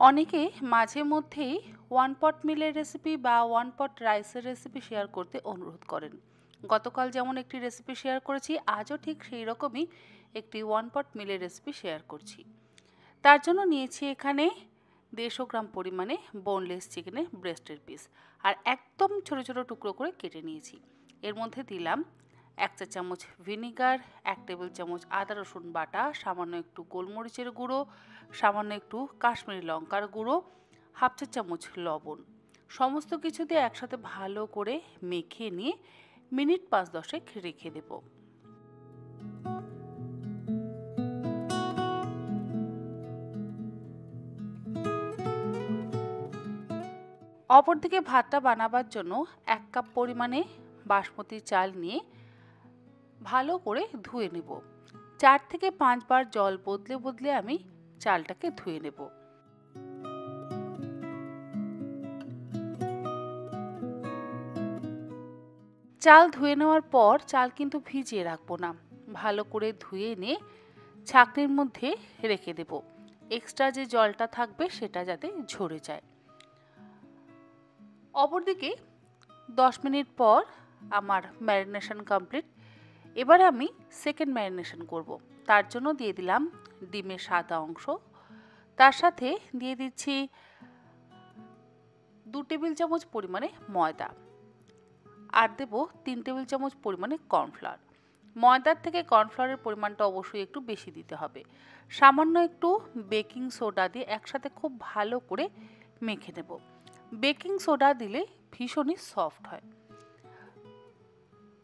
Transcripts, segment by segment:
অনেকে মাঝে মধ্যেই ওয়ান পট মিলের রেসিপি বা ওয়ান পট রাইসের রেসিপি শেয়ার করতে অনুরোধ করেন। গতকাল যেমন একটি রেসিপি শেয়ার করেছি, আজও ঠিক সেই রকমই একটি ওয়ান পট মিলের রেসিপি শেয়ার করছি। তার জন্য নিয়েছি এখানে 150 গ্রাম পরিমাণে বোনলেস চিকেনের ব্রেস্টের পিস, আর একদম ছোট ছোট টুকরো করে কেটে নিয়েছি। এর মধ্যে দিলাম 1 চা চামচ ভিনিগার, 1 টেবিল চামচ আদা রসুন বাটা, সামান্য একটু গোলমরিচের গুঁড়ো, সামান্য একটু কাশ্মীরি লঙ্কার গুঁড়ো, 1/2 চা চামচ লবণ। সমস্ত কিছু দিয়ে একসাথে ভালো করে মেখে নিয়ে মিনিট 5-10 রেখে দেবো। অপরদিকে ভাতটা বানাবার জন্য 1 কাপ পরিমাণে বাসমতি চাল নিয়ে ভালো করে ধুয়ে নেব। 4 থেকে 5 বার জল বদলে বদলে আমি চালটাকে ধুয়ে নেব। চাল ধুয়ে নেওয়ার পর চাল কিন্তু ভিজিয়ে রাখবো না, ভালো করে ধুয়ে নিয়ে ছাঁকনির মধ্যে রেখে দেব। এক্সট্রা যে জলটা থাকবে সেটা যাতে ঝরে যায়। অপরদিকে 10 মিনিট পর আমার ম্যারিনেশন কমপ্লিট। এবারে আমি সেকেন্ড ম্যারিনেশন করব। তার জন্য দিয়ে দিলাম ডিমের সাদা অংশ, তার সাথে দিয়ে দিচ্ছি 2 টেবিল চামচ পরিমাণে ময়দা, আর দেব 3 টেবিল চামচ পরিমাণে কর্নফ্লাওয়ার। ময়দার থেকে কর্নফ্লাওয়ারের পরিমাণটা অবশ্যই একটু বেশি দিতে হবে। সামান্য একটু বেকিং সোডা দিয়ে একসাথে খুব ভালো করে মেখে নেব। বেকিং সোডা দিলে ভীষণই সফট হয়।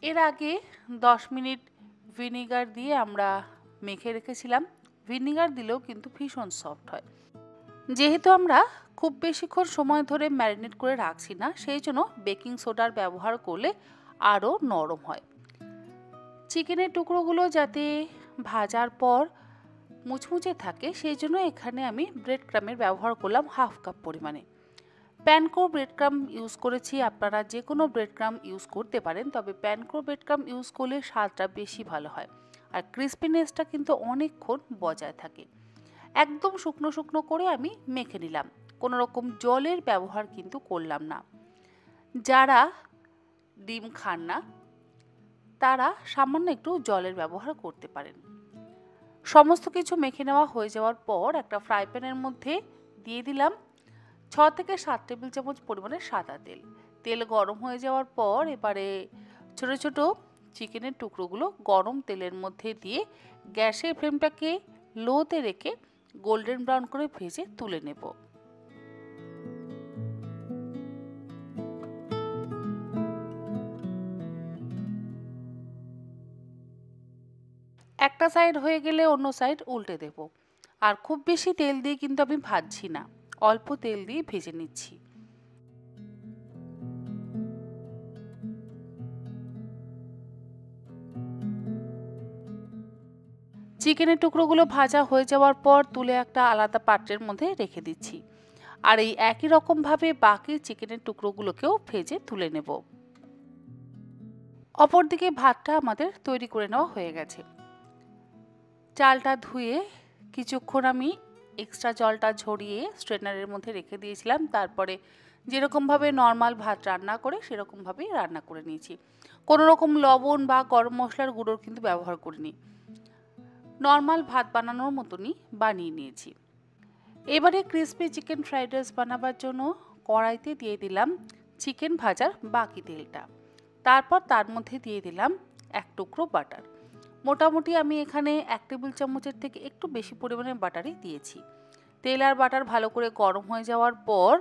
এর আগে 10 মিনিট ভিনিগার দিয়ে আমরা মেখে রেখেছিলাম। ভিনিগার দিলেও কিন্তু ভীষণ সফট হয়। যেহেতু আমরা খুব বেশিক্ষণ সময় ধরে ম্যারিনেট করে রাখছি না, সেই জন্য বেকিং সোডার ব্যবহার করলে আরও নরম হয়। চিকেনের টুকরোগুলো যাতে ভাজার পর মুচমুচে থাকে, সেই জন্য এখানে আমি ব্রেড ক্রামের ব্যবহার করলাম 1/2 কাপ পরিমাণে। প্যানকো ব্রেড ক্রাম ইউজ করেছি, আপনারা যে কোনো ব্রেড ক্রাম ইউজ করতে পারেন, তবে প্যানকো ব্রেড ক্রাম ইউজ করলে স্বাদটা বেশি ভালো হয়, আর ক্রিস্পিনেসটা কিন্তু অনেকক্ষণ বজায় থাকে। একদম শুকনো শুকনো করে আমি মেখে নিলাম, কোনো রকম জলের ব্যবহার কিন্তু করলাম না। যারা ডিম খান না তারা সামান্য একটু জলের ব্যবহার করতে পারেন। সমস্ত কিছু মেখে নেওয়া হয়ে যাওয়ার পর একটা ফ্রাই প্যানের মধ্যে দিয়ে দিলাম 6 থেকে 7 টেবিল চামচ পরিমাণে সাদা তেল। তেল গরম হয়ে যাওয়ার পর এবারে ছোট ছোট চিকেনের টুকরোগুলো গরম তেলের মধ্যে দিয়ে গ্যাসের ফ্লেমটাকে লোতে রেখে গোল্ডেন ব্রাউন করে ভেজে তুলে নেব। একটা সাইড হয়ে গেলে অন্য সাইড উল্টে দেব। আর খুব বেশি তেল দিয়ে কিন্তু আমি ভাজছি না, অল্প তেল দিয়ে ভেজে নিচ্ছি। চিকেনের টুকরোগুলো ভাজা হয়ে যাওয়ার পর তুলে একটা আলাদা পাত্রের মধ্যে রেখে দিচ্ছি, আর এই একই রকমভাবে বাকি চিকেনের টুকরোগুলোকেও ভেজে তুলে নেব। অপরদিকে ভাতটা আমাদের তৈরি করে নেওয়া হয়ে গেছে। চালটা ধুয়ে কিছুক্ষণ আমি এক্সট্রা জলটা ঝরিয়ে স্ট্রেনারের মধ্যে রেখে দিয়েছিলাম। তারপরে যেরকমভাবে নর্মাল ভাত রান্না করে সেরকমভাবেই রান্না করে নিয়েছি। কোনো রকম লবণ বা গরম মশলার গুঁড়োর কিন্তু ব্যবহার করিনি, নর্মাল ভাত বানানোর মতনই বানিয়ে নিয়েছি। এবারে ক্রিসপি চিকেন ফ্রাইড রাইস বানাবার জন্য কড়াইতে দিয়ে দিলাম চিকেন ভাজার বাকি তেলটা। তারপর তার মধ্যে দিয়ে দিলাম 1 টুকরো বাটার। মোটামুটি আমি এখানে 1 টেবিল চামচের থেকে একটু বেশি পরিমাণে বাটারই দিয়েছি। তেল আর বাটার ভালো করে গরম হয়ে যাওয়ার পর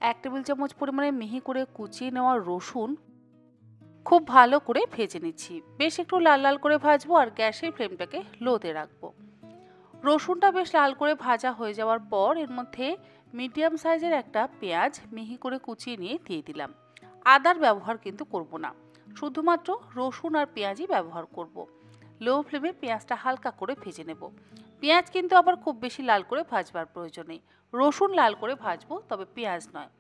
1 টেবিল চামচ পরিমাণে মিহি করে কুচিয়ে নেওয়া রসুন খুব ভালো করে ভেজে নিচ্ছি। বেশ একটু লাল লাল করে ভাজবো, আর গ্যাসের ফ্লেমটাকে লোতে রাখবো। রসুনটা বেশ লাল করে ভাজা হয়ে যাওয়ার পর এর মধ্যে মিডিয়াম সাইজের একটা পেঁয়াজ মিহি করে কুচিয়ে নিয়ে দিয়ে দিলাম। আদার ব্যবহার কিন্তু করব না, শুধুমাত্র রসুন আর পেঁয়াজই ব্যবহার করব। লো ফ্লেমে পেঁয়াজটা হালকা করে ভেজে নেব। পেঁয়াজ কিন্তু আবার খুব বেশি লাল করে ভাজবার প্রয়োজন নেই, রসুন লাল করে ভাজবো, তবে পেঁয়াজ নয়।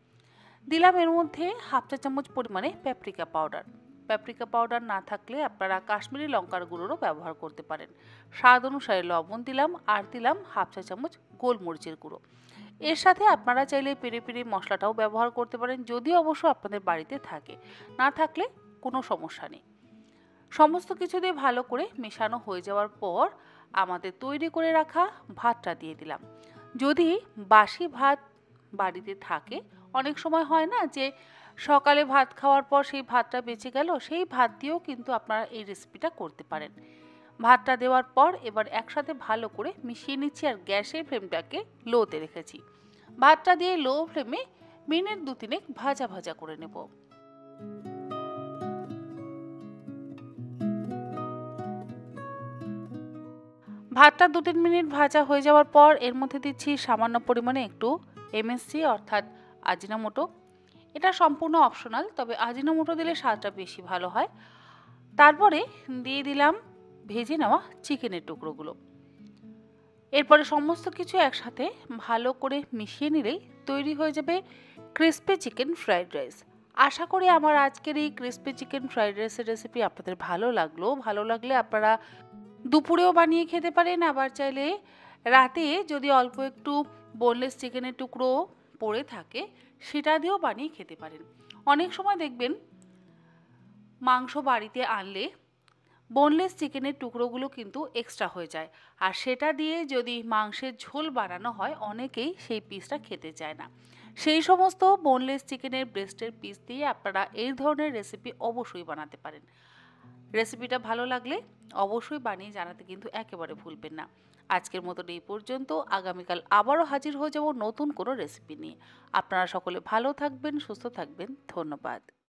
দিলাম এর মধ্যে 1/2 চা চামচ পরিমাণে প্যাপরিকা পাউডার। প্যাপরিকা পাউডার না থাকলে আপনারা কাশ্মীরি লঙ্কার গুঁড়োরও ব্যবহার করতে পারেন। স্বাদ অনুসারে লবণ দিলাম, আর দিলাম 1/2 চা চামচ গোলমরিচের গুঁড়ো। এর সাথে আপনারা চাইলে পেরি পেরি মশলাটাও ব্যবহার করতে পারেন, যদি অবশ্য আপনাদের বাড়িতে থাকে। না থাকলে কোনো সমস্যা নেই। সমস্ত কিছু দিয়ে ভালো করে মেশানো হয়ে যাওয়ার পর আমাদের তৈরি করে রাখা ভাতটা দিয়ে দিলাম। যদি বাসি ভাত বাড়িতে থাকে, অনেক সময় হয় না যে সকালে ভাত খাওয়ার পর সেই ভাতটা বেঁচে গেল, সেই ভাত দিয়েও কিন্তু আপনারা এই রেসিপিটা করতে পারেন। ভাতটা দেওয়ার পর এবার একসাথে ভালো করে মিশিয়ে নিচ্ছি আর গ্যাসের ফ্লেমটাকে লোতে রেখেছি। ভাতটা দিয়ে লো ফ্লেমে মিনিট 2-3 ভাজা ভাজা করে নেব। ভাতটা 2-3 মিনিট ভাজা হয়ে যাওয়ার পর এর মধ্যে দিচ্ছি সামান্য পরিমাণে একটু এমএসজি অর্থাৎ আজিনামোটো। এটা সম্পূর্ণ অপশনাল, তবে আজিনামোটো দিলে স্বাদটা বেশি ভালো হয়। তারপরে দিয়ে দিলাম ভেজে নেওয়া চিকেনের টুকরোগুলো। এরপরে সমস্ত কিছু একসাথে ভালো করে মিশিয়ে নিলেই তৈরি হয়ে যাবে ক্রিসপি চিকেন ফ্রাইড রাইস। আশা করি আমার আজকের এই ক্রিসপি চিকেন ফ্রাইড রাইসের রেসিপি আপনাদের ভালো লাগলো। ভালো লাগলে আপনারা দুপুরেও বানিয়ে খেতে পারেন, আবার চাইলে রাতে যদি অল্প একটু বোনলেস চিকেনের টুকরো পড়ে থাকে সেটা দিয়েও বানিয়ে খেতে পারেন। অনেক সময় দেখবেন মাংস বাড়িতে আনলে বোনলেস চিকেনের টুকরোগুলো কিন্তু এক্সট্রা হয়ে যায়, আর সেটা দিয়ে যদি মাংসের ঝোল বানানো হয় অনেকেই সেই পিসটা খেতে চায় না। সেই সমস্ত বোনলেস চিকেনের ব্রেস্টের পিস দিয়ে আপনারা এই ধরনের রেসিপি অবশ্যই বানাতে পারেন। রেসিপিটা ভালো লাগলে অবশ্যই বানিয়ে জানাতে কিন্তু একেবারে ভুলবেন না। আজকের মতন এই পর্যন্ত। আগামীকাল আবারও হাজির হয়ে যাব নতুন কোনো রেসিপি নিয়ে। আপনারা সকলে ভালো থাকবেন, সুস্থ থাকবেন। ধন্যবাদ।